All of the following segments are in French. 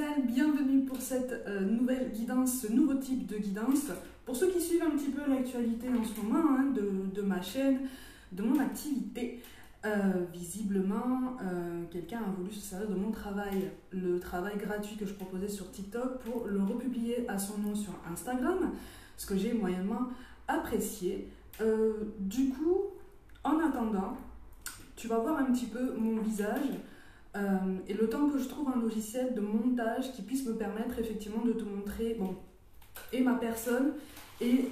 mademoiselles, bienvenue pour cette nouvelle guidance, ce nouveau type de guidance. Pour ceux qui suivent un petit peu l'actualité en ce moment de ma chaîne, de mon activité, visiblement quelqu'un a voulu se servir de mon travail, le travail gratuit que je proposais sur TikTok pour le republier à son nom sur Instagram, ce que j'ai moyennement apprécié. Du coup, en attendant, tu vas voir un petit peu mon visage. Et le temps que je trouve un logiciel de montage qui puisse me permettre effectivement de te montrer et ma personne et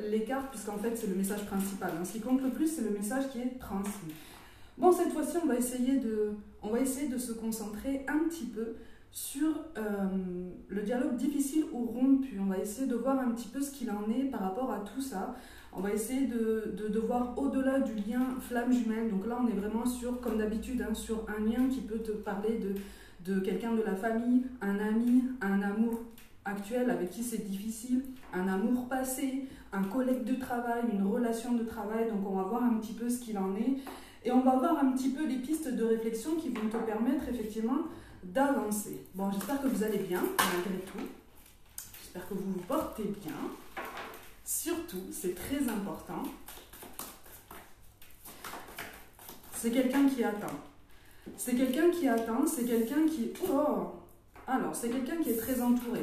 les cartes, puisqu'en fait c'est le message principal. Ce qui compte le plus, c'est le message qui est transmis. Bon, cette fois-ci, on va essayer de se concentrer un petit peu sur le dialogue difficile ou rompu. On va essayer de voir un petit peu ce qu'il en est par rapport à tout ça. On va essayer de voir au-delà du lien flamme jumelle. Donc là, on est vraiment sur, comme d'habitude, sur un lien qui peut te parler de quelqu'un de la famille, un ami, un amour actuel avec qui c'est difficile, un amour passé, un collègue de travail, une relation de travail. Donc on va voir un petit peu ce qu'il en est. Et on va voir un petit peu les pistes de réflexion qui vont te permettre effectivement d'avancer. Bon, j'espère que vous allez bien, malgré tout. J'espère que vous vous portez bien. Surtout, c'est très important, c'est quelqu'un qui attend. C'est quelqu'un qui attend, c'est quelqu'un qui... Alors, c'est quelqu'un qui est très entouré.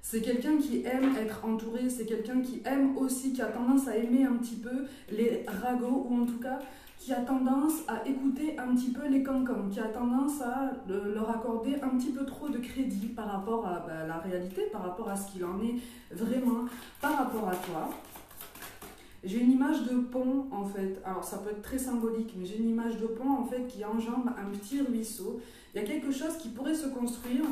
C'est quelqu'un qui aime être entouré, c'est quelqu'un qui aime aussi, qui a tendance à aimer un petit peu les ragots, ou en tout cas, qui a tendance à écouter un petit peu les cancans, qui a tendance à leur accorder un petit peu trop de crédit par rapport à la réalité, par rapport à ce qu'il en est vraiment, par rapport à toi. J'ai une image de pont en fait, alors ça peut être très symbolique, mais j'ai une image de pont en fait qui enjambe un petit ruisseau. Il y a quelque chose qui pourrait se construire.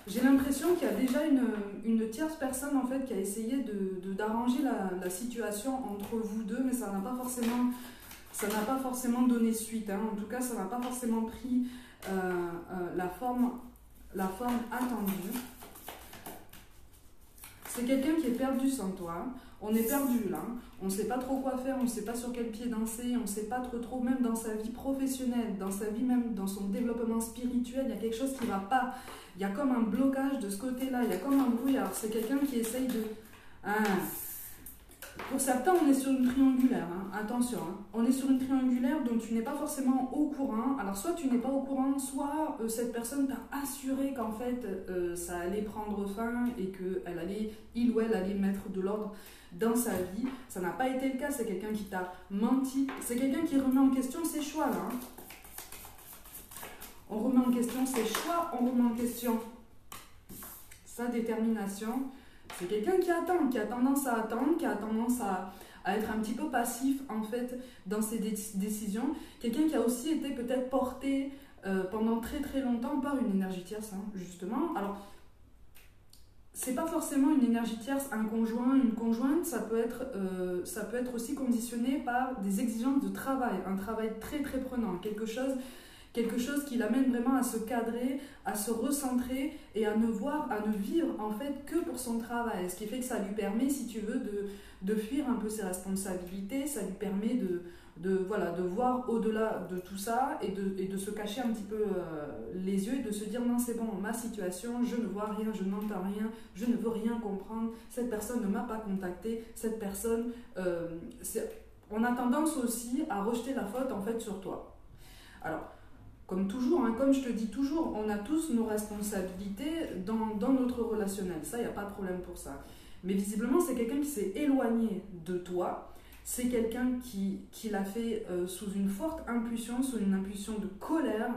J'ai l'impression qu'il y a déjà une tierce personne en fait qui a essayé d'arranger la situation entre vous deux, mais ça n'a pas forcément donné suite. En tout cas, ça n'a pas forcément pris la forme attendue. C'est quelqu'un qui est perdu sans toi. On est perdu là. On ne sait pas trop quoi faire, on ne sait pas sur quel pied danser, on ne sait pas trop, même dans sa vie professionnelle, dans sa vie même, dans son développement spirituel, il y a quelque chose qui ne va pas. Il y a comme un blocage de ce côté-là, il y a comme un brouillard. C'est quelqu'un qui essaye de... Pour certains, on est sur une triangulaire, attention. On est sur une triangulaire dont tu n'es pas forcément au courant. Alors, soit tu n'es pas au courant, soit cette personne t'a assuré qu'en fait, ça allait prendre fin et qu'il ou elle allait mettre de l'ordre dans sa vie. Ça n'a pas été le cas, c'est quelqu'un qui t'a menti. C'est quelqu'un qui remet en question ses choix, là. On remet en question ses choix, on remet en question sa détermination. C'est quelqu'un qui attend, qui a tendance à attendre, qui a tendance à être un petit peu passif en fait dans ses décisions. Quelqu'un qui a aussi été peut-être porté pendant très très longtemps par une énergie tierce, justement. Alors, c'est pas forcément une énergie tierce, un conjoint, une conjointe, ça peut être aussi conditionné par des exigences de travail, un travail très très prenant, quelque chose qui l'amène vraiment à se cadrer, à se recentrer et à ne vivre en fait que pour son travail. Ce qui fait que ça lui permet, si tu veux, de fuir un peu ses responsabilités, ça lui permet de voir au-delà de tout ça et de se cacher un petit peu les yeux et de se dire non, c'est bon, ma situation, je ne vois rien, je n'entends rien, je ne veux rien comprendre, cette personne ne m'a pas contacté, cette personne... on a tendance aussi à rejeter la faute en fait sur toi. Alors, comme toujours, comme je te dis toujours, on a tous nos responsabilités dans notre relationnel. Ça, il n'y a pas de problème pour ça. Mais visiblement, c'est quelqu'un qui s'est éloigné de toi. C'est quelqu'un qui l'a fait sous une forte impulsion, sous une impulsion de colère,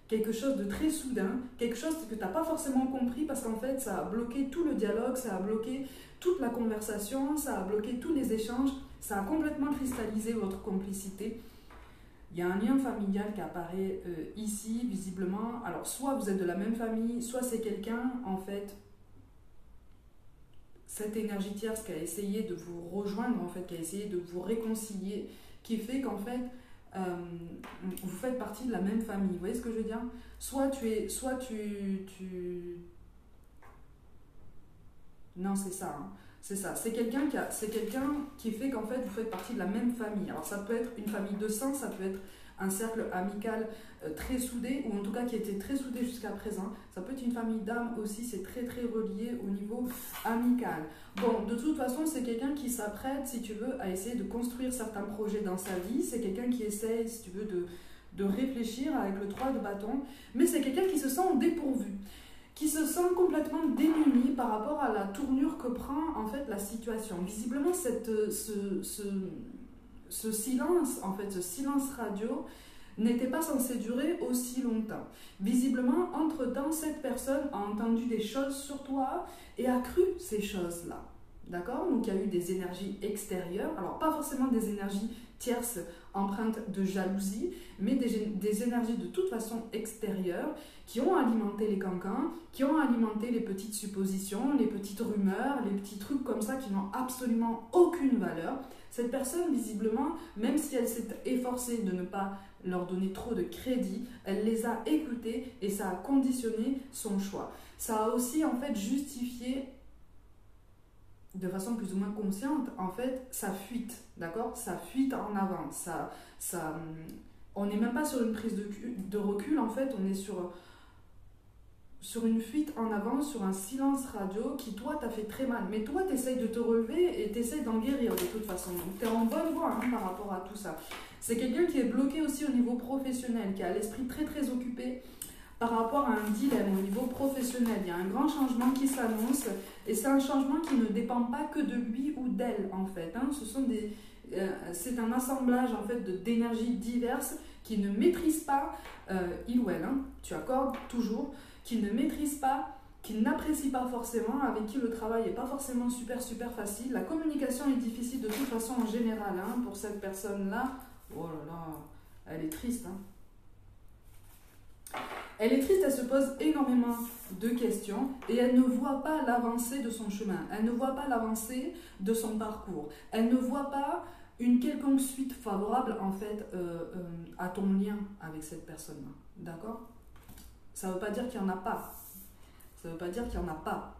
quelque chose de très soudain, quelque chose que tu n'as pas forcément compris parce qu'en fait, ça a bloqué tout le dialogue, ça a bloqué toute la conversation, ça a bloqué tous les échanges, ça a complètement cristallisé votre complicité. Il y a un lien familial qui apparaît ici, visiblement. Alors, soit vous êtes de la même famille, soit c'est quelqu'un, en fait, cette énergie tierce qui a essayé de vous rejoindre, en fait, qui a essayé de vous réconcilier, qui fait qu'en fait, vous faites partie de la même famille. Vous voyez ce que je veux dire? Non, c'est ça. C'est ça. C'est quelqu'un qui fait qu'en fait, vous faites partie de la même famille. Alors, ça peut être une famille de sang, ça peut être un cercle amical très soudé, ou en tout cas qui était très soudé jusqu'à présent. Ça peut être une famille d'âmes aussi, c'est très très relié au niveau amical. Bon, de toute façon, c'est quelqu'un qui s'apprête, si tu veux, à essayer de construire certains projets dans sa vie. C'est quelqu'un qui essaie, si tu veux, de réfléchir avec le 3 de bâton, mais c'est quelqu'un qui se sent dépourvu, qui se sent complètement démuni par rapport à la tournure que prend en fait la situation. Visiblement, ce silence, en fait, ce silence radio n'était pas censé durer aussi longtemps. Visiblement, entre-temps, cette personne a entendu des choses sur toi et a cru ces choses-là. D'accord? Donc, il y a eu des énergies extérieures, alors pas forcément des énergies tierces empreintes de jalousie, mais des énergies de toute façon extérieures qui ont alimenté les cancans, qui ont alimenté les petites suppositions, les petites rumeurs, les petits trucs comme ça qui n'ont absolument aucune valeur. Cette personne, visiblement, même si elle s'est efforcée de ne pas leur donner trop de crédit, elle les a écoutés et ça a conditionné son choix. Ça a aussi en fait justifié de façon plus ou moins consciente, en fait, sa fuite, d'accord? Sa fuite en avant. On n'est même pas sur une prise de recul, en fait, on est sur une fuite en avant, sur un silence radio qui, toi, t'a fait très mal. Mais toi, tu essayes de te relever et tu essayes d'en guérir de toute façon. Donc, tu es en bonne voie par rapport à tout ça. C'est quelqu'un qui est bloqué aussi au niveau professionnel, qui a l'esprit très, très occupé par rapport à un dilemme au niveau professionnel. Il y a un grand changement qui s'annonce et c'est un changement qui ne dépend pas que de lui ou d'elle en fait. C'est un assemblage en fait d'énergies diverses qui ne maîtrisent pas, il ou elle, tu accordes toujours, qui ne maîtrisent pas, qui n'apprécient pas forcément, avec qui le travail n'est pas forcément super facile. La communication est difficile de toute façon en général pour cette personne-là. Oh là là, elle est triste. Elle est triste, elle se pose énormément de questions et elle ne voit pas l'avancée de son chemin, elle ne voit pas l'avancée de son parcours, elle ne voit pas une quelconque suite favorable en fait à ton lien avec cette personne-là, d'accord? Ça ne veut pas dire qu'il n'y en a pas, ça veut pas dire qu'il n'y en a pas,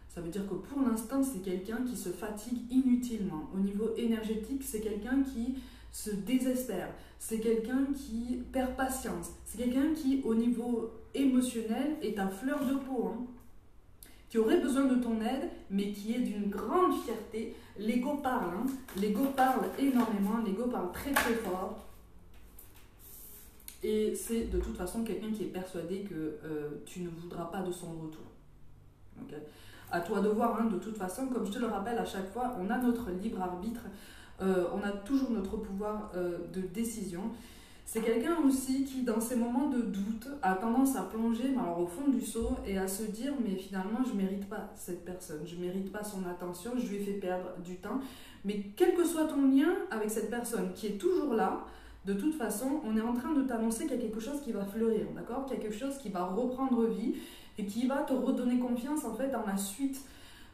ça veut dire que pour l'instant c'est quelqu'un qui se fatigue inutilement. Au niveau énergétique, c'est quelqu'un qui se désespère, c'est quelqu'un qui perd patience, c'est quelqu'un qui au niveau émotionnel est à fleur de peau, qui aurait besoin de ton aide mais qui est d'une grande fierté. L'ego parle, l'ego parle énormément, l'ego parle très très fort et c'est de toute façon quelqu'un qui est persuadé que tu ne voudras pas de son retour. Okay. À toi de voir, de toute façon, comme je te le rappelle à chaque fois, on a notre libre arbitre. On a toujours notre pouvoir de décision. C'est quelqu'un aussi qui, dans ces moments de doute, a tendance à plonger au fond du seau et à se dire mais finalement je ne mérite pas cette personne, je ne mérite pas son attention, je lui ai fait perdre du temps. Mais quel que soit ton lien avec cette personne qui est toujours là, de toute façon, on est en train de t'annoncer qu'il y a quelque chose qui va fleurir, d'accord? Qu'il y a quelque chose qui va reprendre vie et qui va te redonner confiance en fait dans la suite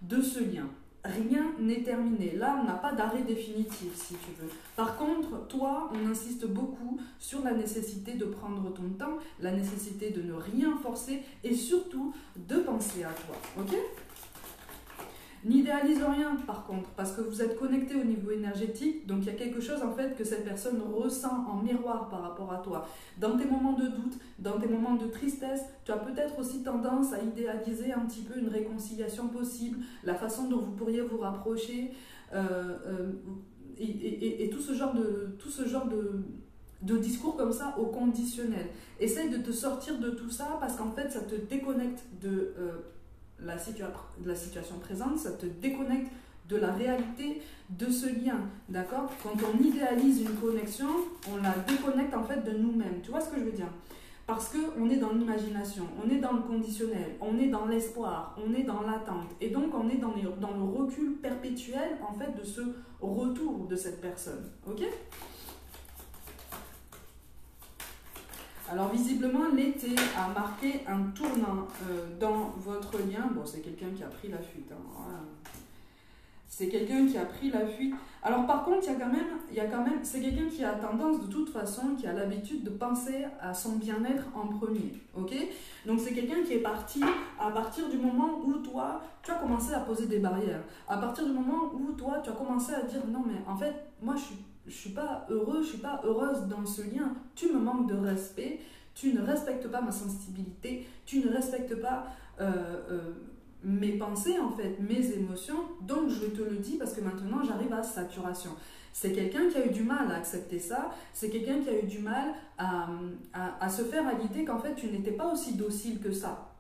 de ce lien. Rien n'est terminé. Là, on n'a pas d'arrêt définitif, si tu veux. Par contre, toi, on insiste beaucoup sur la nécessité de prendre ton temps, la nécessité de ne rien forcer et surtout de penser à toi. Ok ? N'idéalise rien, par contre, parce que vous êtes connecté au niveau énergétique, donc il y a quelque chose en fait que cette personne ressent en miroir par rapport à toi. Dans tes moments de doute, dans tes moments de tristesse, tu as peut-être aussi tendance à idéaliser un petit peu une réconciliation possible, la façon dont vous pourriez vous rapprocher, et tout ce genre de discours comme ça au conditionnel. Essaye de te sortir de tout ça parce qu'en fait ça te déconnecte de la situation présente, ça te déconnecte de la réalité de ce lien, d'accord? Quand on idéalise une connexion, on la déconnecte en fait de nous-mêmes, tu vois ce que je veux dire? Parce qu'on est dans l'imagination, on est dans le conditionnel, on est dans l'espoir, on est dans l'attente, et donc on est dans le recul perpétuel en fait de ce retour de cette personne, ok? Alors visiblement, l'été a marqué un tournant dans votre lien. Bon, c'est quelqu'un qui a pris la fuite. Voilà. C'est quelqu'un qui a pris la fuite. Alors par contre, il y a quand même, c'est quelqu'un qui a tendance de toute façon, qui a l'habitude de penser à son bien-être en premier. Ok ? Donc c'est quelqu'un qui est parti à partir du moment où toi, tu as commencé à poser des barrières. À partir du moment où toi, tu as commencé à dire non mais en fait, moi je suis pas heureux, je suis pas heureuse dans ce lien, tu me manques de respect, tu ne respectes pas ma sensibilité, tu ne respectes pas mes pensées en fait, mes émotions, donc je te le dis parce que maintenant j'arrive à saturation. C'est quelqu'un qui a eu du mal à accepter ça, c'est quelqu'un qui a eu du mal à se faire à l'idée qu'en fait tu n'étais pas aussi docile que ça.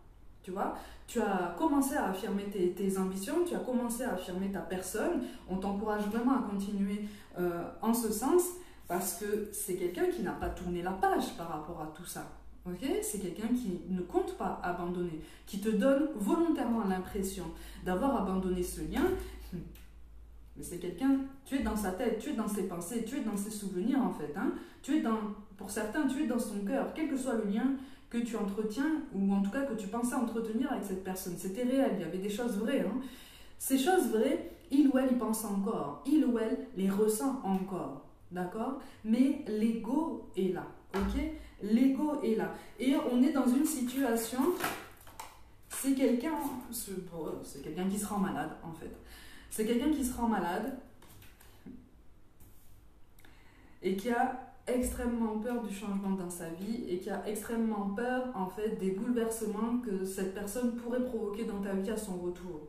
Tu vois, tu as commencé à affirmer tes ambitions, tu as commencé à affirmer ta personne, on t'encourage vraiment à continuer en ce sens parce que c'est quelqu'un qui n'a pas tourné la page par rapport à tout ça. Okay, c'est quelqu'un qui ne compte pas abandonner, qui te donne volontairement l'impression d'avoir abandonné ce lien. Mais c'est quelqu'un, tu es dans sa tête, tu es dans ses pensées, tu es dans ses souvenirs en fait. Hein. Pour certains, tu es dans son cœur, quel que soit le lien que tu entretiens, ou en tout cas que tu pensais entretenir avec cette personne. C'était réel, il y avait des choses vraies. Hein. Ces choses vraies, il ou elle y pense encore, il ou elle les ressent encore, d'accord? Mais l'ego est là, ok? L'ego est là. Et on est dans une situation, c'est quelqu'un qui se rend malade en fait. C'est quelqu'un qui se rend malade et qui a extrêmement peur du changement dans sa vie et qui a extrêmement peur en fait des bouleversements que cette personne pourrait provoquer dans ta vie à son retour.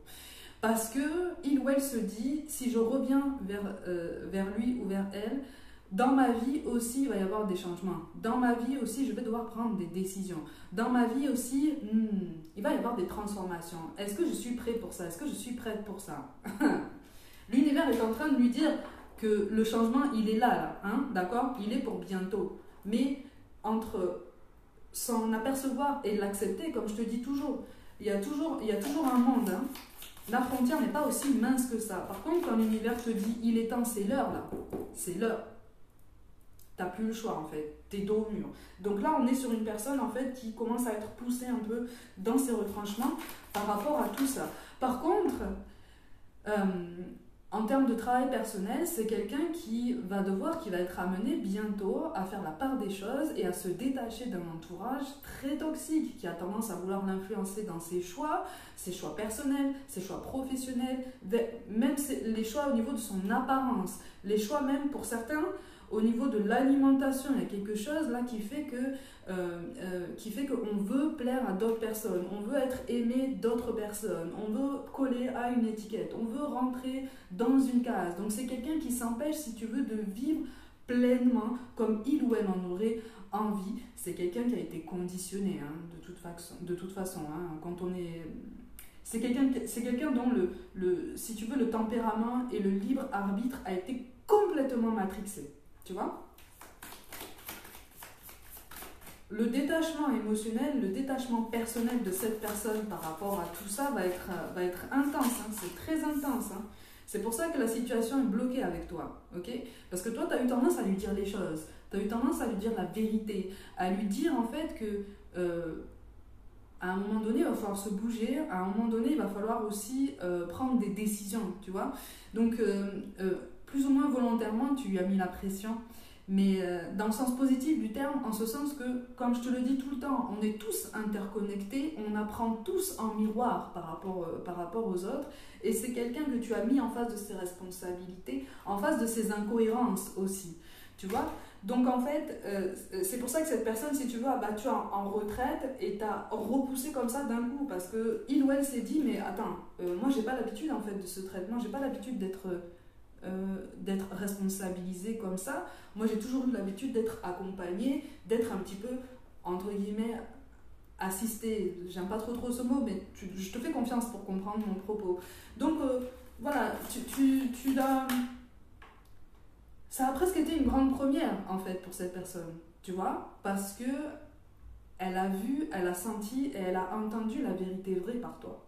Parce que il ou elle se dit, si je reviens vers lui ou vers elle, dans ma vie aussi il va y avoir des changements. Dans ma vie aussi je vais devoir prendre des décisions. Dans ma vie aussi il va y avoir des transformations. Est-ce que je suis prêt pour ça? Est-ce que je suis prête pour ça? L'univers est en train de lui dire que le changement, il est là, hein, d'accord? Il est pour bientôt. Mais entre s'en apercevoir et l'accepter, comme je te dis toujours, il y a toujours un monde. Hein. La frontière n'est pas aussi mince que ça. Par contre, quand l'univers te dit, il est temps, c'est l'heure, là. C'est l'heure. T'as plus le choix, en fait. T'es dos au mur. Donc là, on est sur une personne, en fait, qui commence à être poussée un peu dans ses retranchements par rapport à tout ça. Par contre... en termes de travail personnel, c'est quelqu'un qui va être amené bientôt à faire la part des choses et à se détacher d'un entourage très toxique qui a tendance à vouloir l'influencer dans ses choix personnels, ses choix professionnels, même les choix au niveau de son apparence, les choix même pour certains au niveau de l'alimentation. Il y a quelque chose là qui fait qu'on veut plaire à d'autres personnes, on veut être aimé d'autres personnes, on veut coller à une étiquette, on veut rentrer dans une case. Donc c'est quelqu'un qui s'empêche, si tu veux, de vivre pleinement comme il ou elle en aurait envie. C'est quelqu'un qui a été conditionné, hein, de toute façon. Hein, quand on est... C'est quelqu'un dont si tu veux, le tempérament et le libre arbitre a été complètement matrixé. Tu vois? Le détachement émotionnel, le détachement personnel de cette personne par rapport à tout ça va être intense. Hein, c'est très intense. Hein. C'est pour ça que la situation est bloquée avec toi. Okay? Parce que toi, tu as eu tendance à lui dire les choses. Tu as eu tendance à lui dire la vérité. À lui dire en fait que... à un moment donné, il va falloir se bouger. À un moment donné, il va falloir aussi prendre des décisions. Tu vois? Donc... plus ou moins volontairement, tu lui as mis la pression, mais dans le sens positif du terme, en ce sens que, comme je te le dis tout le temps, on est tous interconnectés, on apprend tous en miroir par rapport aux autres, et c'est quelqu'un que tu as mis en face de ses responsabilités, en face de ses incohérences aussi, tu vois. Donc en fait, c'est pour ça que cette personne, si tu veux, a battu en retraite et t'a repoussé comme ça d'un coup, parce que il ou elle s'est dit, mais attends, moi j'ai pas l'habitude en fait de ce traitement, j'ai pas l'habitude d'être responsabilisée comme ça. Moi j'ai toujours eu l'habitude d'être accompagnée, d'être un petit peu entre guillemets assistée. J'aime pas trop ce mot, mais je te fais confiance pour comprendre mon propos. Donc voilà, tu l'as... Ça a presque été une grande première en fait pour cette personne, tu vois, parce que elle a vu, elle a senti et elle a entendu la vérité vraie par toi.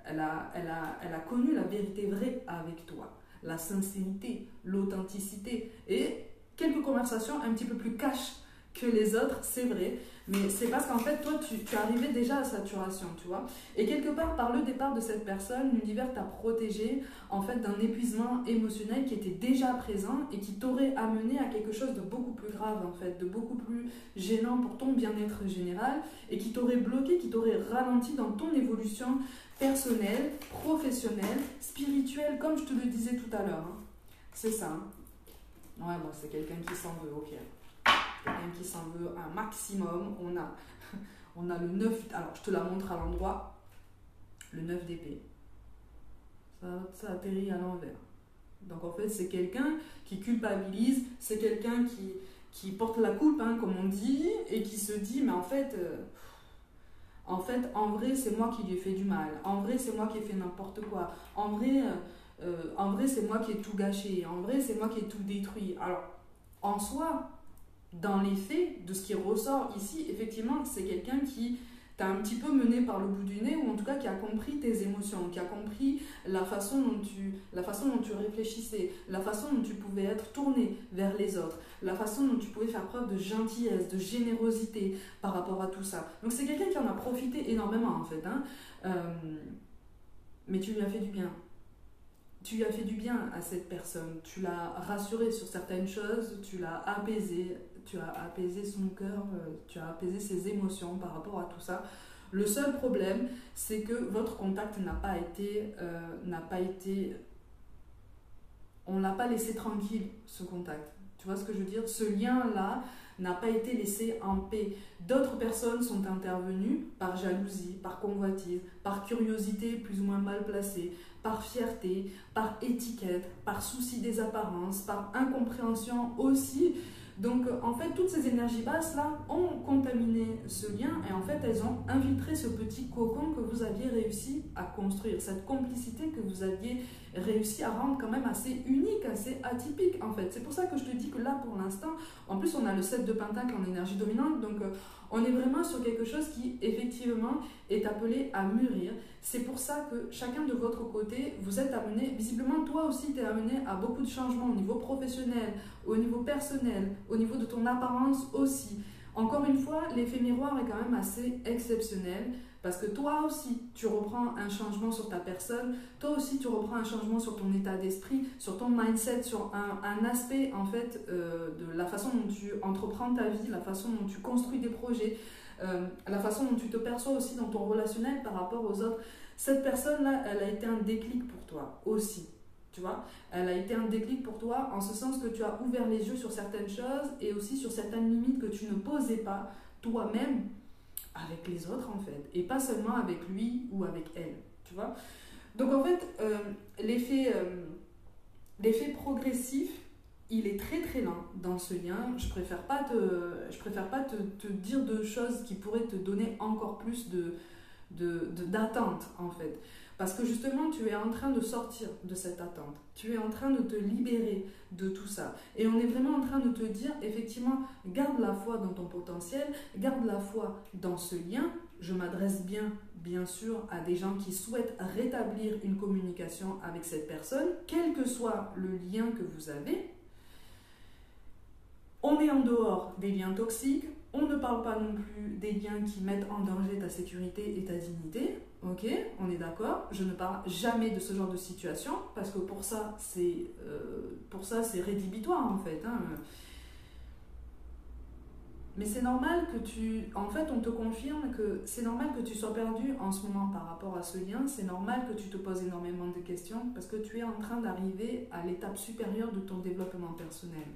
Elle a connu la vérité vraie avec toi, la sincérité, l'authenticité et quelques conversations un petit peu plus cash que les autres, c'est vrai, mais c'est parce qu'en fait, toi, tu arrivais déjà à saturation, tu vois. Et quelque part, par le départ de cette personne, l'univers t'a protégé en fait d'un épuisement émotionnel qui était déjà présent et qui t'aurait amené à quelque chose de beaucoup plus grave, en fait, de beaucoup plus gênant pour ton bien-être général et qui t'aurait bloqué, qui t'aurait ralenti dans ton évolution personnelle, professionnelle, spirituelle, comme je te le disais tout à l'heure. Hein. C'est ça. Hein. Ouais, bon, c'est quelqu'un qui s'en veut, ok. Quelqu'un qui s'en veut un maximum. On a le 9, alors je te la montre à l'endroit, le 9 d'épée. Ça atterrit à l'envers. Donc en fait, c'est quelqu'un qui culpabilise, c'est quelqu'un qui porte la coupe, hein, comme on dit, et qui se dit, mais en vrai, c'est moi qui lui ai fait du mal. En vrai, c'est moi qui ai fait n'importe quoi. En vrai, c'est moi qui ai tout gâché. En vrai, c'est moi qui ai tout détruit. Alors, en soi, dans les faits, de ce qui ressort ici, effectivement, c'est quelqu'un qui t'a un petit peu mené par le bout du nez, ou en tout cas qui a compris tes émotions, qui a compris la façon dont tu réfléchissais, la façon dont tu pouvais être tourné vers les autres, la façon dont tu pouvais faire preuve de gentillesse, de générosité par rapport à tout ça. Donc c'est quelqu'un qui en a profité énormément en fait, hein. Mais tu lui as fait du bien. Tu lui as fait du bien à cette personne, tu l'as rassuré sur certaines choses, tu l'as apaisé, tu as apaisé son cœur, tu as apaisé ses émotions par rapport à tout ça. Le seul problème, c'est que votre contact n'a pas été, on ne l'a pas laissé tranquille, ce contact. Tu vois ce que je veux dire? Ce lien-là n'a pas été laissé en paix. D'autres personnes sont intervenues par jalousie, par convoitise, par curiosité plus ou moins mal placée, par fierté, par étiquette, par souci des apparences, par incompréhension aussi. Donc en fait, toutes ces énergies basses-là ont contaminé ce lien et en fait, elles ont infiltré ce petit cocon que vous aviez réussi à construire, cette complicité que vous aviez réussi à rendre quand même assez unique, assez atypique en fait. C'est pour ça que je te dis que là, pour l'instant, en plus on a le 7 de Pentacle en énergie dominante, donc on est vraiment sur quelque chose qui effectivement est appelé à mûrir. C'est pour ça que chacun de votre côté, vous êtes amené, visiblement toi aussi tu es amené à beaucoup de changements au niveau professionnel, au niveau personnel, au niveau de ton apparence aussi. Encore une fois, l'effet miroir est quand même assez exceptionnel parce que toi aussi tu reprends un changement sur ta personne, toi aussi tu reprends un changement sur ton état d'esprit, sur ton mindset, sur un aspect en fait de la façon dont tu entreprends ta vie, la façon dont tu construis des projets, la façon dont tu te perçois aussi dans ton relationnel par rapport aux autres. Cette personne-là, elle a été un déclic pour toi aussi. Tu vois, elle a été un déclic pour toi en ce sens que tu as ouvert les yeux sur certaines choses et aussi sur certaines limites que tu ne posais pas toi-même avec les autres en fait, et pas seulement avec lui ou avec elle, tu vois. Donc en fait, l'effet progressif, il est très très lent dans ce lien. Je préfère pas te dire de choses qui pourraient te donner encore plus d'attente en fait. Parce que justement, tu es en train de sortir de cette attente. Tu es en train de te libérer de tout ça. Et on est vraiment en train de te dire, effectivement, garde la foi dans ton potentiel, garde la foi dans ce lien. Je m'adresse bien sûr, à des gens qui souhaitent rétablir une communication avec cette personne, quel que soit le lien que vous avez. On est en dehors des liens toxiques. On ne parle pas non plus des liens qui mettent en danger ta sécurité et ta dignité. Ok, on est d'accord. Je ne parle jamais de ce genre de situation parce que pour ça, c'est rédhibitoire en fait. Hein. Mais c'est normal que en fait, on te confirme que c'est normal que tu sois perdu en ce moment par rapport à ce lien. C'est normal que tu te poses énormément de questions parce que tu es en train d'arriver à l'étape supérieure de ton développement personnel.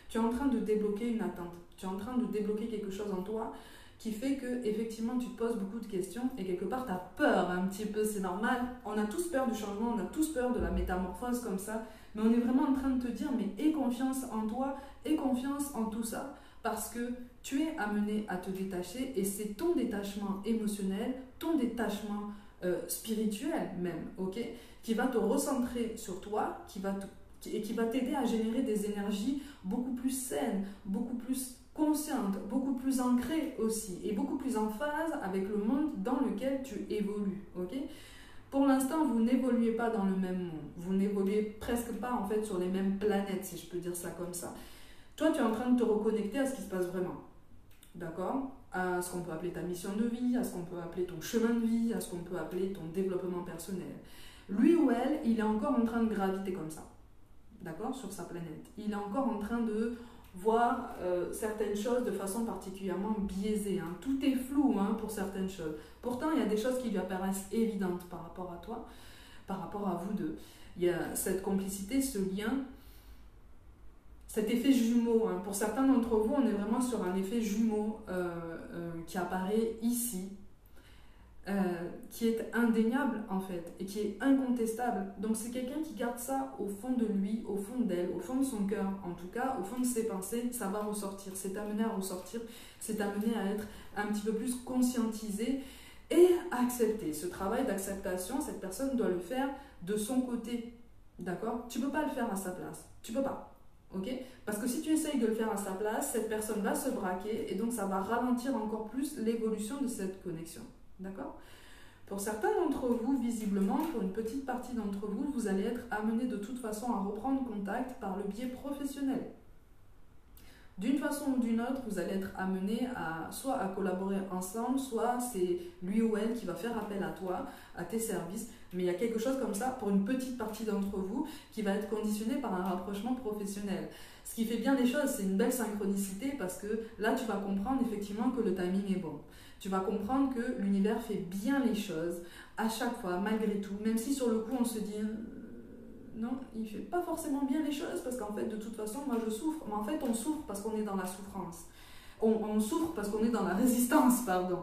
Tu es en train de débloquer une attente. Tu es en train de débloquer quelque chose en toi qui fait que effectivement tu te poses beaucoup de questions et quelque part tu as peur un petit peu, c'est normal. On a tous peur du changement, on a tous peur de la métamorphose comme ça, mais on est vraiment en train de te dire mais aie confiance en toi, aie confiance en tout ça parce que tu es amené à te détacher et c'est ton détachement émotionnel, ton détachement spirituel même, ok, qui va te recentrer sur toi, qui va t'aider à générer des énergies beaucoup plus saines, beaucoup plus consciente, beaucoup plus ancrée aussi et beaucoup plus en phase avec le monde dans lequel tu évolues, ok? Pour l'instant, vous n'évoluez pas dans le même monde, vous n'évoluez presque pas en fait sur les mêmes planètes, si je peux dire ça comme ça. Toi, tu es en train de te reconnecter à ce qui se passe vraiment, d'accord? À ce qu'on peut appeler ta mission de vie, à ce qu'on peut appeler ton chemin de vie, à ce qu'on peut appeler ton développement personnel. Lui ou elle, il est encore en train de graviter comme ça, d'accord? Sur sa planète. Il est encore en train de voir certaines choses de façon particulièrement biaisée. Hein. Tout est flou hein, pour certaines choses. Pourtant, il y a des choses qui lui apparaissent évidentes par rapport à toi, par rapport à vous deux. Il y a cette complicité, ce lien. cet effet jumeau. Hein. Pour certains d'entre vous, on est vraiment sur un effet jumeau qui apparaît ici, qui est indéniable en fait, et qui est incontestable. Donc c'est quelqu'un qui garde ça au fond de lui, au fond d'elle, au fond de son cœur, en tout cas, au fond de ses pensées, ça va ressortir, c'est amené à ressortir, c'est amené à être un petit peu plus conscientisé et accepter. Ce travail d'acceptation, cette personne doit le faire de son côté, d'accord? Tu ne peux pas le faire à sa place, tu peux pas. Ok? Parce que si tu essayes de le faire à sa place, cette personne va se braquer et donc ça va ralentir encore plus l'évolution de cette connexion. D'accord? Pour certains d'entre vous, visiblement, pour une petite partie d'entre vous, vous allez être amené de toute façon à reprendre contact par le biais professionnel. D'une façon ou d'une autre, vous allez être amené soit à collaborer ensemble, soit c'est lui ou elle qui va faire appel à toi, à tes services. Mais il y a quelque chose comme ça pour une petite partie d'entre vous qui va être conditionné par un rapprochement professionnel. Ce qui fait bien les choses, c'est une belle synchronicité parce que là, tu vas comprendre effectivement que le timing est bon. Tu vas comprendre que l'univers fait bien les choses à chaque fois, malgré tout. Même si sur le coup, on se dit non, il ne fait pas forcément bien les choses parce qu'en fait, de toute façon, moi je souffre. Mais en fait, on souffre parce qu'on est dans la souffrance. On souffre parce qu'on est dans la résistance, pardon.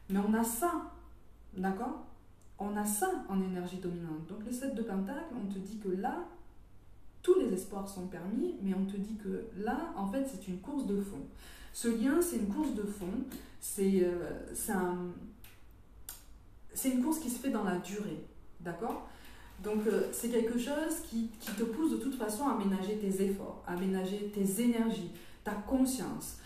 Mais on a ça, d'accord? On a ça en énergie dominante. Donc le 7 de Pentacle, on te dit que là, tous les espoirs sont permis, mais on te dit que là, en fait, c'est une course de fond. Ce lien, c'est une course de fond. C'est une course qui se fait dans la durée, d'accord? Donc c'est quelque chose qui te pousse de toute façon à ménager tes efforts, à ménager tes énergies, ta conscience,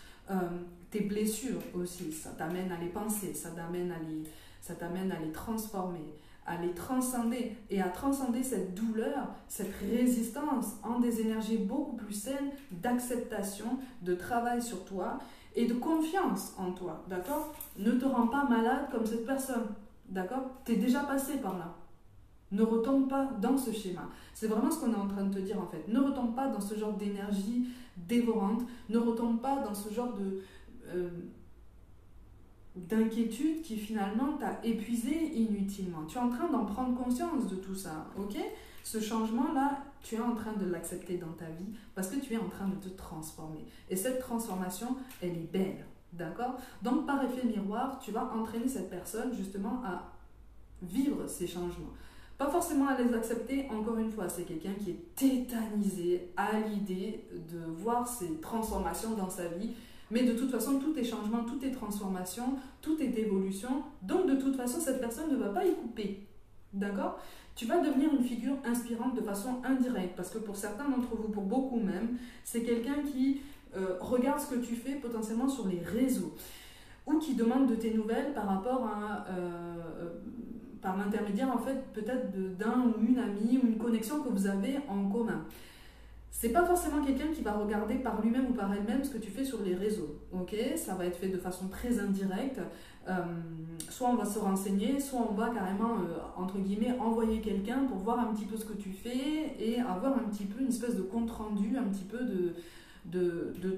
tes blessures aussi. Ça t'amène à les penser, ça t'amène à les transformer, à les transcender et à transcender cette douleur, cette résistance en des énergies beaucoup plus saines d'acceptation, de travail sur toi et de confiance en toi, d'accord? Ne te rends pas malade comme cette personne, d'accord? Tu es déjà passé par là. Ne retombe pas dans ce schéma. C'est vraiment ce qu'on est en train de te dire en fait. Ne retombe pas dans ce genre d'énergie dévorante. Ne retombe pas dans ce genre d'inquiétude qui finalement t'a épuisé inutilement. Tu es en train d'en prendre conscience de tout ça, ok? Ce changement-là, tu es en train de l'accepter dans ta vie parce que tu es en train de te transformer. Et cette transformation, elle est belle, d'accord? Donc par effet miroir, tu vas entraîner cette personne justement à vivre ces changements. Pas forcément à les accepter, encore une fois, c'est quelqu'un qui est tétanisé à l'idée de voir ces transformations dans sa vie. Mais de toute façon, tout est changement, tout est transformation, tout est évolution. Donc de toute façon, cette personne ne va pas y couper. D'accord? Tu vas devenir une figure inspirante de façon indirecte. Parce que pour certains d'entre vous, pour beaucoup même, c'est quelqu'un qui regarde ce que tu fais potentiellement sur les réseaux. Ou qui demande de tes nouvelles par rapport à... par l'intermédiaire en fait peut-être d'un ou une amie ou une connexion que vous avez en commun. C'est pas forcément quelqu'un qui va regarder par lui-même ou par elle-même ce que tu fais sur les réseaux, ok? Ça va être fait de façon très indirecte. Soit on va se renseigner, soit on va carrément, entre guillemets, envoyer quelqu'un pour voir un petit peu ce que tu fais et avoir un petit peu une espèce de compte-rendu, un petit peu de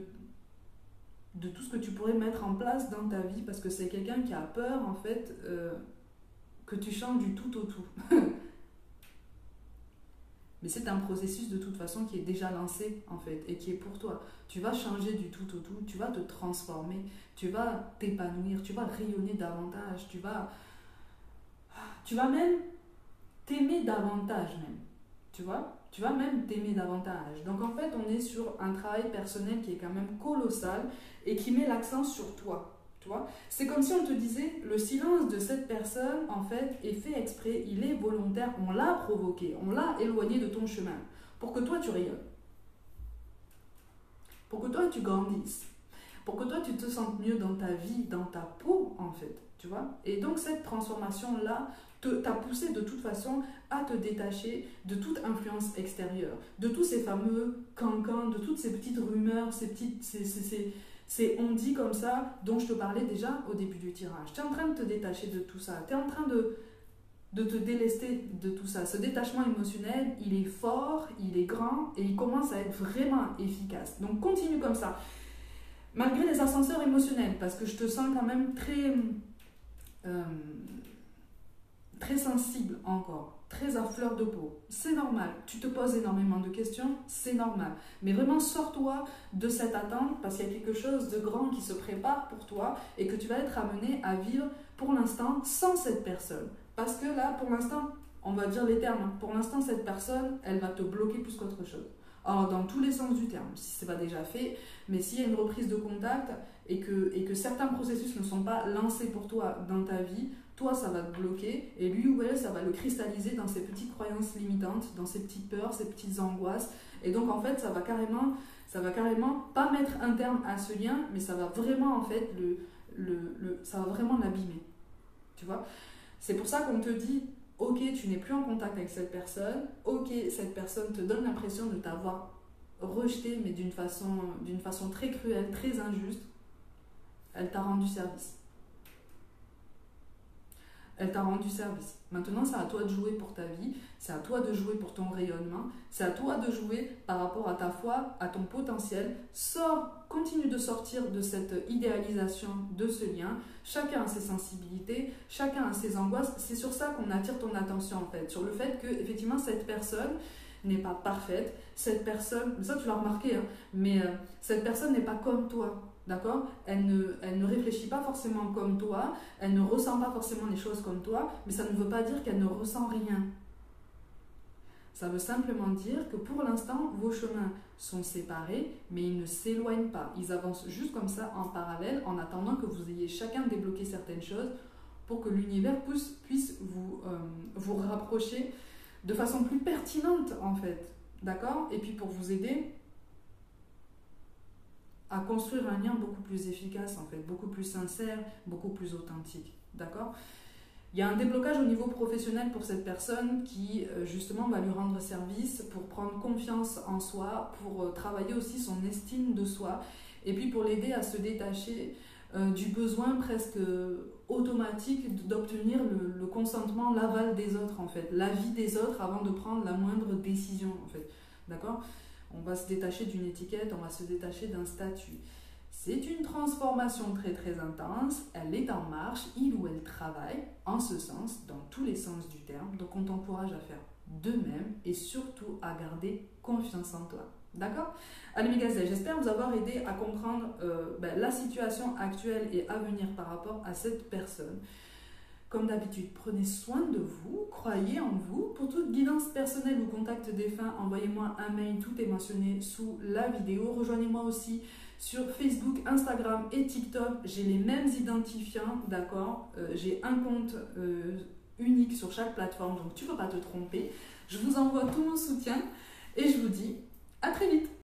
tout ce que tu pourrais mettre en place dans ta vie parce que c'est quelqu'un qui a peur en fait que tu changes du tout au tout. Mais c'est un processus de toute façon qui est déjà lancé en fait et qui est pour toi. Tu vas changer du tout au tout, tu vas te transformer, tu vas t'épanouir, tu vas rayonner davantage, tu vas même t'aimer davantage même, tu vois? Tu vas même t'aimer davantage. Donc en fait, on est sur un travail personnel qui est quand même colossal et qui met l'accent sur toi. C'est comme si on te disait, le silence de cette personne, en fait, est fait exprès, il est volontaire, on l'a provoqué, on l'a éloigné de ton chemin, pour que toi tu rayonnes, pour que toi tu grandisses, pour que toi tu te sentes mieux dans ta vie, dans ta peau, en fait, tu vois. Et donc cette transformation-là t'a poussé de toute façon à te détacher de toute influence extérieure, de tous ces fameux cancans, de toutes ces petites rumeurs, c'est on dit comme ça dont je te parlais déjà au début du tirage. Tu es en train de te détacher de tout ça. Tu es en train de te délester de tout ça. Ce détachement émotionnel, il est fort, il est grand et il commence à être vraiment efficace. Donc continue comme ça. Malgré les ascenseurs émotionnels, parce que je te sens quand même très sensible encore. très à fleur de peau. C'est normal. Tu te poses énormément de questions, c'est normal. Mais vraiment, sors-toi de cette attente parce qu'il y a quelque chose de grand qui se prépare pour toi et que tu vas être amené à vivre pour l'instant sans cette personne. Parce que là, pour l'instant, on va dire les termes, pour l'instant, cette personne, elle va te bloquer plus qu'autre chose. Alors, dans tous les sens du terme, si ce n'est pas déjà fait, mais s'il y a une reprise de contact et que certains processus ne sont pas lancés pour toi dans ta vie, toi, ça va te bloquer et lui ou elle, ça va le cristalliser dans ses petites croyances limitantes, dans ses petites peurs, ses petites angoisses. Et donc, en fait, ça va carrément pas mettre un terme à ce lien, mais ça va vraiment, en fait, ça va vraiment l'abîmer. Tu vois ? C'est pour ça qu'on te dit, ok, tu n'es plus en contact avec cette personne, ok, cette personne te donne l'impression de t'avoir rejeté, mais d'une façon très cruelle, très injuste. Elle t'a rendu service. Elle t'a rendu service. Maintenant, c'est à toi de jouer pour ta vie, c'est à toi de jouer pour ton rayonnement, c'est à toi de jouer par rapport à ta foi, à ton potentiel. Sors, continue de sortir de cette idéalisation de ce lien. Chacun a ses sensibilités, chacun a ses angoisses. C'est sur ça qu'on attire ton attention en fait, sur le fait que effectivement cette personne n'est pas parfaite, cette personne, ça tu l'as remarqué, hein, mais cette personne n'est pas comme toi. D'accord ? Elle ne réfléchit pas forcément comme toi, elle ne ressent pas forcément les choses comme toi, mais ça ne veut pas dire qu'elle ne ressent rien. Ça veut simplement dire que pour l'instant, vos chemins sont séparés, mais ils ne s'éloignent pas. Ils avancent juste comme ça en parallèle, en attendant que vous ayez chacun débloqué certaines choses pour que l'univers puisse vous rapprocher de façon plus pertinente, en fait. D'accord ? Et puis pour vous aider à construire un lien beaucoup plus efficace, en fait, beaucoup plus sincère, beaucoup plus authentique. D'accord ? Il y a un déblocage au niveau professionnel pour cette personne qui, justement, va lui rendre service pour prendre confiance en soi, pour travailler aussi son estime de soi, et puis pour l'aider à se détacher du besoin presque automatique d'obtenir le consentement, l'aval des autres, en fait, l'avis des autres avant de prendre la moindre décision, en fait. D'accord ? On va se détacher d'une étiquette, on va se détacher d'un statut. C'est une transformation très très intense, elle est en marche, il ou elle travaille en ce sens, dans tous les sens du terme, donc on t'encourage à faire de même et surtout à garder confiance en toi. D'accord ? Allez mes gazelles, j'espère vous avoir aidé à comprendre la situation actuelle et à venir par rapport à cette personne. Comme d'habitude, prenez soin de vous, croyez en vous. Pour toute guidance personnelle ou contact défunt, envoyez-moi un mail, tout est mentionné sous la vidéo. Rejoignez-moi aussi sur Facebook, Instagram et TikTok. J'ai les mêmes identifiants, d'accord ? J'ai un compte unique sur chaque plateforme, donc tu ne peux pas te tromper. Je vous envoie tout mon soutien et je vous dis à très vite.